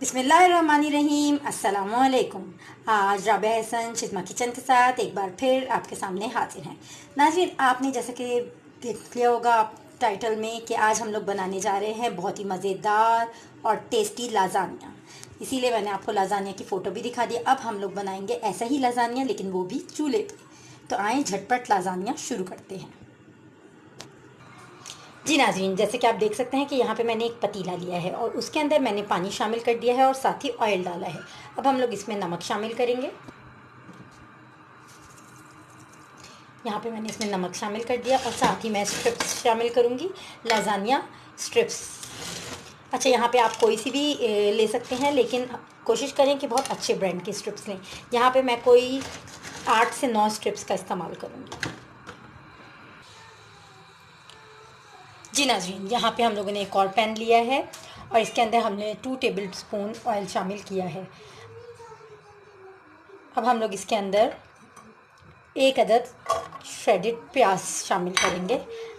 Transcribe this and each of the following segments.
बिस्मिल्लाहिर्रहमानिर्रहीम। अस्सलामुअलैकुम। आज राबिया हसन शिज़मा किचन के साथ एक बार फिर आपके सामने हाजिर हैं। नाज़रीन, आपने जैसे कि देख लिया होगा आप टाइटल में कि आज हम लोग बनाने जा रहे हैं बहुत ही मज़ेदार और टेस्टी लाज़ानिया। इसीलिए मैंने आपको लाज़ानिया की फ़ोटो भी दिखा दी। अब हम लोग बनाएंगे ऐसा ही लाज़ानिया, लेकिन वो भी चूल्हे पे। तो आएँ झटपट लाज़ानिया शुरू करते हैं। जी नाज़रीन, जैसे कि आप देख सकते हैं कि यहाँ पे मैंने एक पतीला लिया है और उसके अंदर मैंने पानी शामिल कर दिया है और साथ ही ऑयल डाला है। अब हम लोग इसमें नमक शामिल करेंगे। यहाँ पे मैंने इसमें नमक शामिल कर दिया और साथ ही मैं स्ट्रिप्स शामिल करूँगी, लाज़ानिया स्ट्रिप्स। अच्छा, यहाँ पे आप कोई सी भी ले सकते हैं, लेकिन कोशिश करें कि बहुत अच्छे ब्रांड की स्ट्रिप्स लें। यहाँ पे मैं कोई 8 से 9 स्ट्रिप्स का इस्तेमाल करूँगी। जी नाज़रीन, यहाँ पे हम लोगों ने एक और पैन लिया है और इसके अंदर हमने 2 टेबल स्पून ऑयल शामिल किया है। अब हम लोग इसके अंदर एक अदद श्रेडेड प्याज शामिल करेंगे।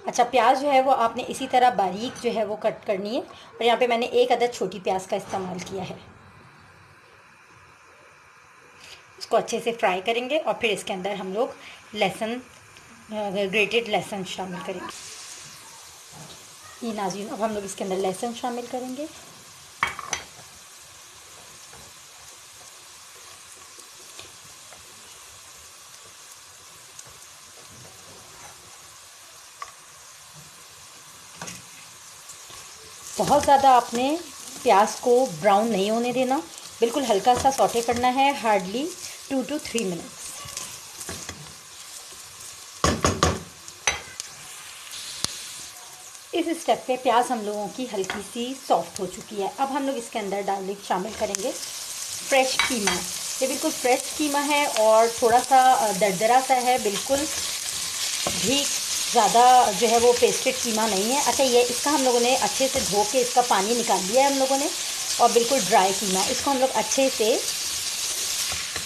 अच्छा, प्याज जो है वो आपने इसी तरह बारीक जो है वो कट करनी है और यहाँ पे मैंने एक अदद छोटी प्याज का इस्तेमाल किया है। इसको अच्छे से फ्राई करेंगे और फिर इसके अंदर हम लोग लहसुन, ग्रेटेड लहसुन शामिल करेंगे। ये नाज़रीन, अब हम लोग इसके अंदर लहसुन शामिल करेंगे। बहुत ज़्यादा आपने प्याज को ब्राउन नहीं होने देना, बिल्कुल हल्का सा सौटे करना है, हार्डली 2 to 3 मिनट्स। इस स्टेप पे प्याज हम लोगों की हल्की सी सॉफ्ट हो चुकी है। अब हम लोग इसके अंदर शामिल करेंगे फ्रेश कीमा। ये बिल्कुल फ्रेश कीमा है और थोड़ा सा दरदरा सा है, बिल्कुल भी ज़्यादा जो है वो पेस्टेड कीमा नहीं है। अच्छा, ये इसका हम लोगों ने अच्छे से धो के इसका पानी निकाल लिया है हम लोगों ने, और बिल्कुल ड्राई कीमा, इसको हम लोग अच्छे से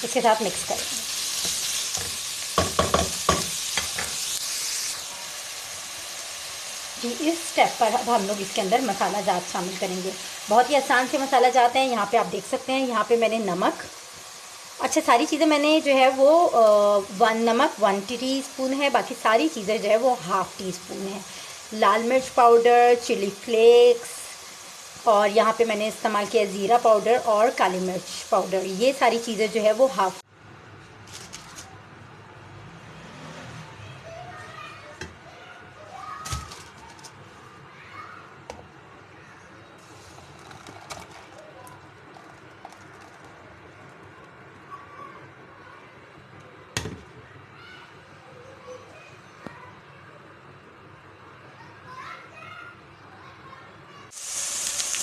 इसके साथ मिक्स करेंगे। जी, इस स्टेप पर अब हम लोग इसके अंदर मसाला जात शामिल करेंगे। बहुत ही आसान से मसाला जात हैं। यहाँ पे आप देख सकते हैं, यहाँ पे मैंने नमक, अच्छा सारी चीज़ें मैंने जो है वो 1 टीस्पून है, बाकी सारी चीज़ें जो है वो ½ टीस्पून है। लाल मिर्च पाउडर, चिली फ्लेक्स, और यहाँ पे मैंने इस्तेमाल किया ज़ीरा पाउडर और काली मिर्च पाउडर। ये सारी चीज़ें जो है वो ½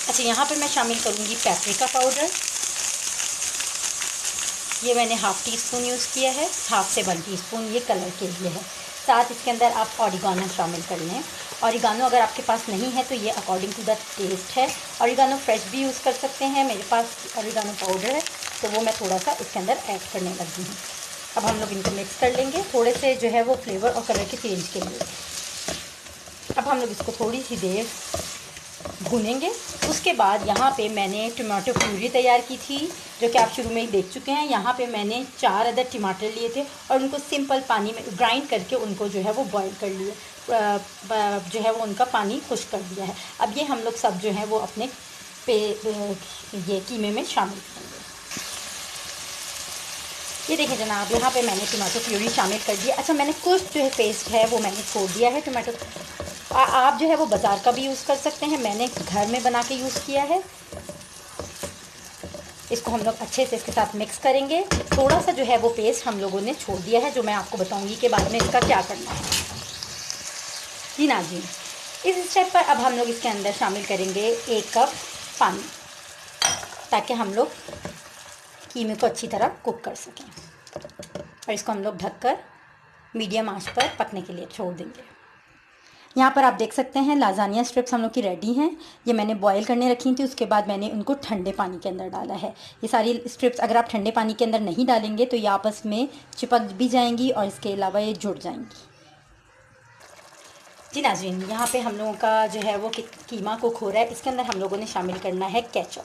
अच्छा, यहाँ पे मैं शामिल करूँगी पेपरिका पाउडर। ये मैंने ½ टीस्पून यूज़ किया है, ½ से 1 टीस्पून, ये कलर के लिए है। साथ इसके अंदर आप ऑरिगानो शामिल कर लें। ऑरिगानो अगर आपके पास नहीं है तो ये अकॉर्डिंग टू द टेस्ट है। ऑरिगानो फ्रेश भी यूज़ कर सकते हैं, मेरे पास ऑरिगानो पाउडर है तो वो मैं थोड़ा सा इसके अंदर ऐड करने लगी हूँ। अब हम लोग इनको मिक्स कर लेंगे थोड़े से जो है वो फ्लेवर और कलर के चेंज के लिए। अब हम लोग इसको थोड़ी सी देर भूनेंगे। उसके बाद यहाँ पे मैंने टमाटो प्यूरी तैयार की थी, जो कि आप शुरू में ही देख चुके हैं। यहाँ पे मैंने 4 अदद टमाटर लिए थे और उनको सिंपल पानी में ग्राइंड करके उनको जो है वो बॉईल कर लिए, जो है वो उनका पानी खुश्क कर दिया है। अब ये हम लोग सब जो है वो अपने ये कीमे में शामिल करेंगे। ये देखिए जनाब, यहाँ पे मैंने टमाटो प्यूरी शामिल कर दिया। अच्छा, मैंने कुछ जो है पेस्ट है वो मैंने छोड़ दिया है टमाटो। आप जो है वो बाज़ार का भी यूज़ कर सकते हैं, मैंने घर में बना के यूज़ किया है। इसको हम लोग अच्छे से इसके साथ मिक्स करेंगे। थोड़ा सा जो है वो पेस्ट हम लोगों ने छोड़ दिया है, जो मैं आपको बताऊंगी कि बाद में इसका क्या करना है। जी नाज़रीन, इस स्टेप पर अब हम लोग इसके अंदर शामिल करेंगे 1 कप पानी, ताकि हम लोग कीमे को अच्छी तरह कुक कर सकें। और इसको हम लोग ढककर मीडियम आंच पर पकने के लिए छोड़ देंगे। यहाँ पर आप देख सकते हैं लाज़ानिया स्ट्रिप्स हम लोग की रेडी हैं। ये मैंने बॉईल करने रखी थी, उसके बाद मैंने उनको ठंडे पानी के अंदर डाला है। ये सारी स्ट्रिप्स अगर आप ठंडे पानी के अंदर नहीं डालेंगे तो ये आपस में चिपक भी जाएंगी और इसके अलावा ये जुड़ जाएंगी। जी नाज़रीन, यहाँ पे हम लोगों का जो है वो कीमा कुक हो रहा है। इसके अंदर हम लोगों ने शामिल करना है केचप।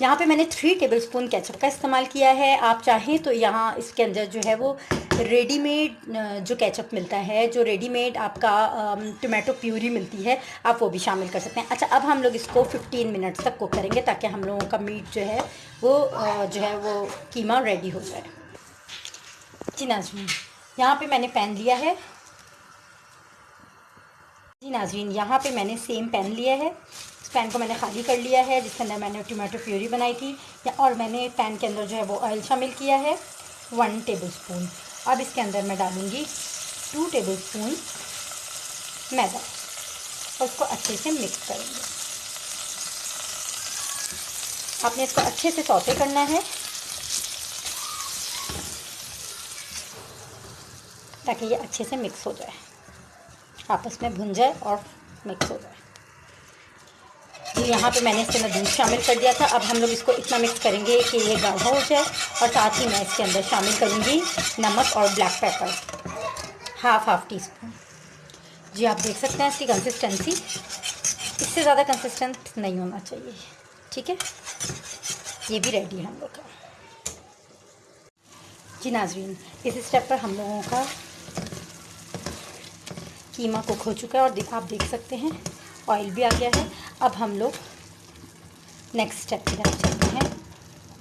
यहाँ पे मैंने 3 टेबलस्पून केचप का इस्तेमाल किया है। आप चाहें तो यहाँ इसके अंदर जो है वो रेडीमेड जो केचप मिलता है, जो रेडीमेड आपका टोमेटो प्यूरी मिलती है, आप वो भी शामिल कर सकते हैं। अच्छा, अब हम लोग इसको 15 मिनट्स तक कुक करेंगे ताकि हम लोगों का मीट जो है वो कीमा रेडी हो जाए। जी नाज़रीन, यहाँ पे मैंने पैन लिया है। जी नाज़रीन, यहाँ पे मैंने सेम पैन लिया है। इस पैन को मैंने खाली कर लिया है जिसके अंदर मैंने टोमेटो प्यूरी बनाई थी, और मैंने पैन के अंदर जो है वो ऑयल शामिल किया है 1 टेबलस्पून। अब इसके अंदर मैं डालूँगी 2 टेबलस्पून मैदा और उसको अच्छे से मिक्स करेंगे। आपने इसको अच्छे से सौते करना है ताकि ये अच्छे से मिक्स हो जाए, आपस में भुन जाए और मिक्स हो जाए। यहाँ पे मैंने इसके अंदर दूध शामिल कर दिया था। अब हम लोग इसको इतना मिक्स करेंगे कि ये गाढ़ा हो जाए, और साथ ही मैं इसके अंदर शामिल करूँगी नमक और black pepper, half teaspoon. जी आप देख सकते हैं इसकी कंसिस्टेंसी, इससे ज़्यादा कंसिस्टेंट नहीं होना चाहिए। ठीक है, ये भी रेडी है हम लोग का। जी नाज़रीन, इस स्टेप पर हम लोगों का कीमा कुक हो चुका है और आप देख सकते हैं ऑयल भी आ गया है। अब हम लोग नेक्स्ट स्टेप की तरफ चलते हैं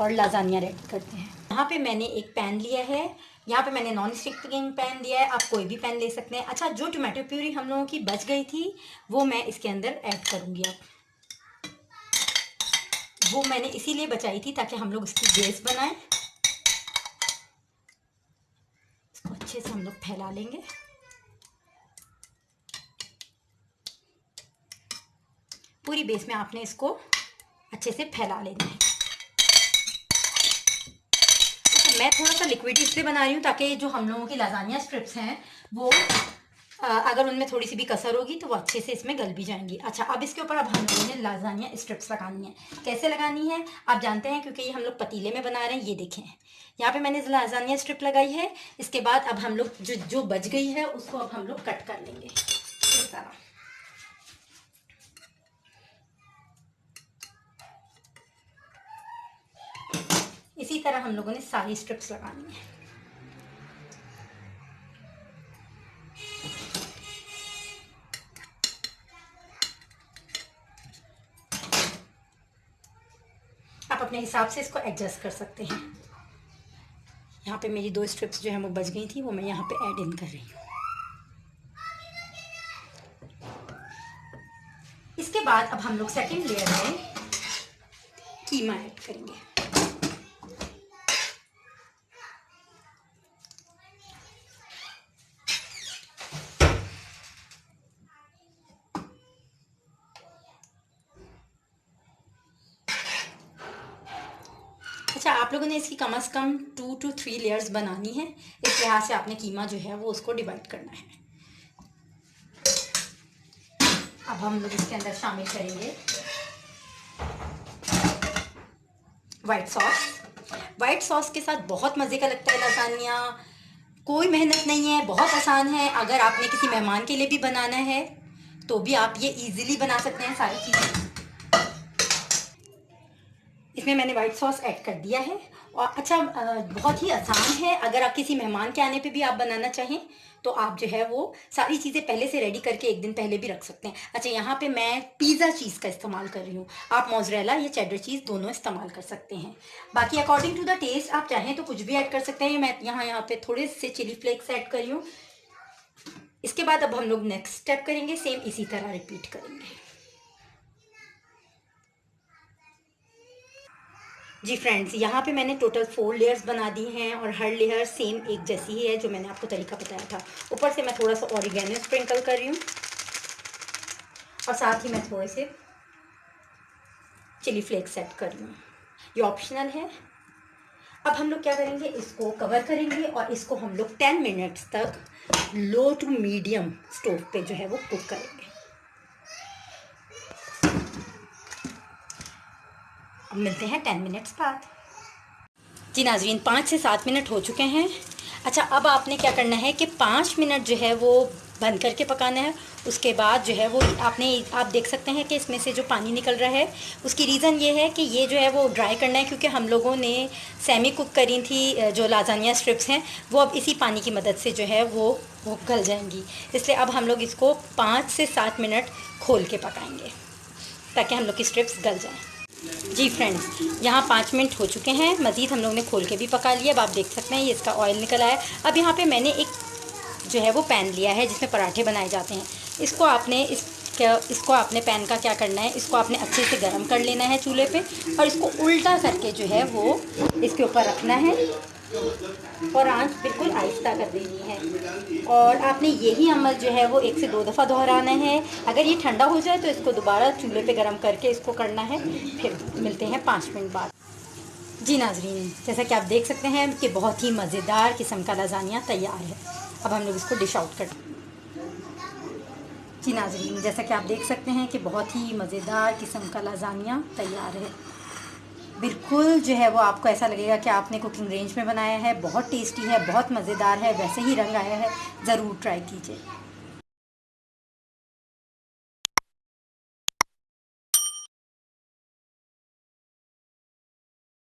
और लाजानिया रेडी करते हैं। यहाँ पे मैंने एक पैन लिया है, यहाँ पे मैंने नॉन स्टिक पैन लिया है, आप कोई भी पैन ले सकते हैं। अच्छा, जो टोमेटो प्यूरी हम लोगों की बच गई थी वो मैं इसके अंदर ऐड करूँगी। अब वो मैंने इसीलिए बचाई थी ताकि हम लोग इसकी बेस बनाएं। इसको अच्छे से हम लोग फैला लेंगे। पूरी बेस में आपने इसको अच्छे से फैला लेना है। अच्छा, मैं थोड़ा सा लिक्विड इसलिए बना रही हूँ ताकि जो हम लोगों की लाजानिया स्ट्रिप्स हैं वो अगर उनमें थोड़ी सी भी कसर होगी तो वो अच्छे से इसमें गल भी जाएंगी। अच्छा, अब इसके ऊपर अब हम लोगों ने लाजानिया स्ट्रिप्स लगानी है। कैसे लगानी है आप जानते हैं, क्योंकि ये हम लोग पतीले में बना रहे हैं। ये देखें, यहाँ पे मैंने लाजानिया स्ट्रिप लगाई है। इसके बाद अब हम लोग जो बच गई है उसको अब हम लोग कट कर लेंगे इस तरह। इसी तरह हम लोगों ने सारी स्ट्रिप्स लगानी है। आप अपने हिसाब से इसको एडजस्ट कर सकते हैं। यहाँ पे मेरी 2 स्ट्रिप्स जो है वो बच गई थी, वो मैं यहाँ पे ऐड इन कर रही हूँ। इसके बाद अब हम लोग सेकंड लेयर में कीमा ऐड करेंगे। अच्छा, आप लोगों ने इसकी कम से कम 2 to 3 लेयर्स बनानी है। इस लिहाज से आपने कीमा जो है वो उसको डिवाइड करना है। अब हम लोग इसके अंदर शामिल करेंगे वाइट सॉस। वाइट सॉस के साथ बहुत मज़े का लगता है लाजानिया। कोई मेहनत नहीं है, बहुत आसान है। अगर आपने किसी मेहमान के लिए भी बनाना है तो भी आप ये इजीली बना सकते हैं सारी चीज़ें। इसमें मैंने वाइट सॉस ऐड कर दिया है। और अच्छा, बहुत ही आसान है। अगर आप किसी मेहमान के आने पे भी आप बनाना चाहें तो आप जो है वो सारी चीज़ें पहले से रेडी करके एक दिन पहले भी रख सकते हैं। अच्छा, यहाँ पे मैं पिज़्ज़ा चीज़ का इस्तेमाल कर रही हूँ। आप मोज़रेला या चेडर चीज़ दोनों इस्तेमाल कर सकते हैं। बाकी अकॉर्डिंग टू द टेस्ट आप चाहें तो कुछ भी ऐड कर सकते हैं। मैं यहाँ पे थोड़े से चिली फ्लेक्स ऐड कर रही हूँ। इसके बाद अब हम लोग नेक्स्ट स्टेप करेंगे, सेम इसी तरह रिपीट करेंगे। जी फ्रेंड्स, यहाँ पे मैंने टोटल 4 लेयर्स बना दी हैं और हर लेयर सेम एक जैसी ही है जो मैंने आपको तरीका बताया था। ऊपर से मैं थोड़ा सा ऑरिगेनो स्प्रिंकल कर रही हूँ और साथ ही मैं थोड़े से चिली फ्लेक्स ऐड कर रही हूँ। ये ऑप्शनल है। अब हम लोग क्या करेंगे, इसको कवर करेंगे और इसको हम लोग 10 मिनट्स तक लो टू मीडियम स्टोव पे जो है वो कुक करेंगे। अब मिलते हैं 10 मिनट्स बाद। जी नाज़रीन, 5 से 7 मिनट हो चुके हैं। अच्छा, अब आपने क्या करना है कि 5 मिनट जो है वो बंद करके पकाना है। उसके बाद जो है वो आप देख सकते हैं कि इसमें से जो पानी निकल रहा है, उसकी रीज़न ये है कि ये जो है वो ड्राई करना है, क्योंकि हम लोगों ने सेमी कुक करी थी जो लाजानिया स्ट्रिप्स हैं, वो अब इसी पानी की मदद से जो है वो गल जाएंगी। इसलिए अब हम लोग इसको 5 से 7 मिनट खोल के पकाएंगे ताकि हम लोग की स्ट्रिप्स गल जाएँ। जी फ्रेंड्स, यहाँ 5 मिनट हो चुके हैं, मज़ीद हम लोग ने खोल के भी पका लिया। अब आप देख सकते हैं ये इसका ऑयल निकल आया। अब यहाँ पे मैंने एक जो है वो पैन लिया है जिसमें पराठे बनाए जाते हैं। इसको आपने पैन का क्या करना है, इसको आपने अच्छे से गर्म कर लेना है चूल्हे पे, और इसको उल्टा करके जो है वो इसके ऊपर रखना है और आंच बिल्कुल आहिस्ता कर देनी है। और आपने यही अमल जो है वो 1 से 2 दफ़ा दोहराना है। अगर ये ठंडा हो जाए तो इसको दोबारा चूल्हे पे गर्म करके इसको करना है। फिर मिलते हैं 5 मिनट बाद। जी नाज़रीन, जैसा कि आप देख सकते हैं कि बहुत ही मज़ेदार किस्म का लाजानिया तैयार है। अब हम लोग इसको डिश आउट कर। जी नाज़रीन, जैसा कि आप देख सकते हैं कि बहुत ही मज़ेदार किस्म का लाजानिया तैयार है। बिल्कुल जो है वो आपको ऐसा लगेगा कि आपने कुकिंग रेंज में बनाया है। बहुत टेस्टी है, बहुत मज़ेदार है, वैसे ही रंग आया है। ज़रूर ट्राई कीजिए।